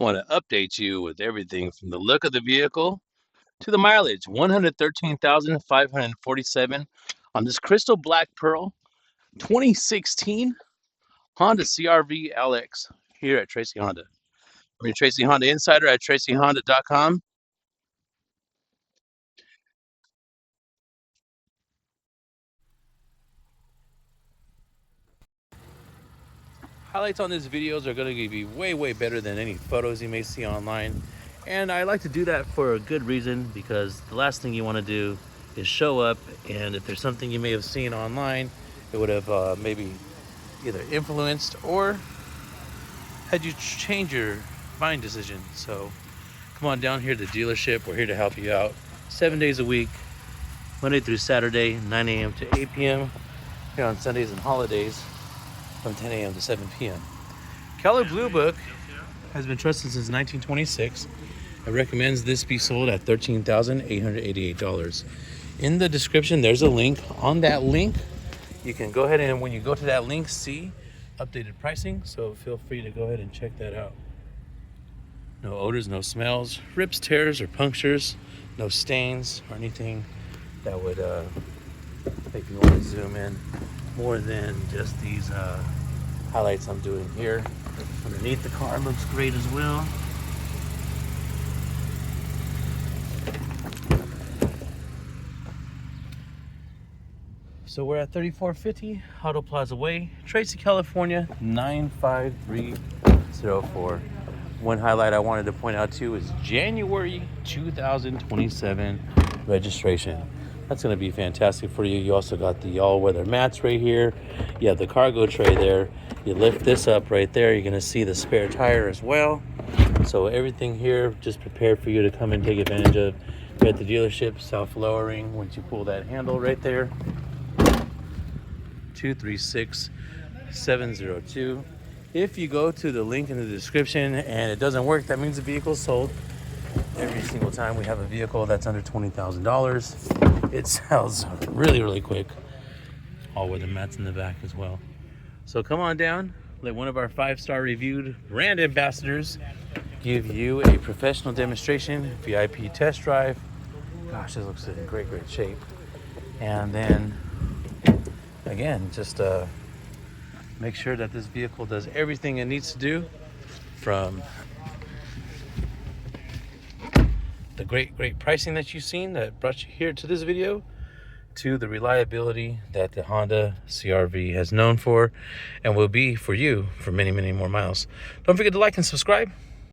Want to update you with everything from the look of the vehicle to the mileage, 113,547 on this crystal black pearl 2016 Honda CRV LX here at Tracy Honda. I'm your Tracy Honda Insider at tracyhonda.com. Highlights on these videos are going to be way better than any photos you may see online. And I like to do that for a good reason, because the last thing you want to do is show up and if there's something you may have seen online, it would have maybe either influenced or had you change your buying decision. So come on down here to the dealership. We're here to help you out 7 days a week, Monday through Saturday, 9 a.m. to 8 p.m. Here on Sundays and holidays from 10 a.m. to 7 p.m. Keller Blue Book has been trusted since 1926. It recommends this be sold at $13,888. In the description, there's a link. On that link, you can go ahead and when you go to that link, see updated pricing. So feel free to go ahead and check that out. No odors, no smells, rips, tears, or punctures, no stains or anything that would make you want to zoom in more than just these highlights I'm doing here. Underneath the car looks great as well. So we're at 3450 Auto Plaza Way, Tracy, California, 95304. One highlight I wanted to point out too is January 2027 registration. That's going to be fantastic for you. You also got the all-weather mats right here. You have the cargo tray there. You lift this up right there. You're going to see the spare tire as well. So everything here just prepared for you to come and take advantage of. You're at the dealership, self-lowering once you pull that handle right there. 236702. If you go to the link in the description and it doesn't work, that means the vehicle's sold. Every single time we have a vehicle that's under $20,000, it sells really quick. All weather mats in the back as well. So come on down, let one of our 5-star reviewed brand ambassadors give you a professional demonstration, VIP test drive. Gosh, this looks in great shape. And then again, just make sure that this vehicle does everything it needs to do, from the great pricing that you've seen that brought you here to this video, to the reliability that the Honda CRV has known for and will be for you for many more miles. Don't forget to like and subscribe.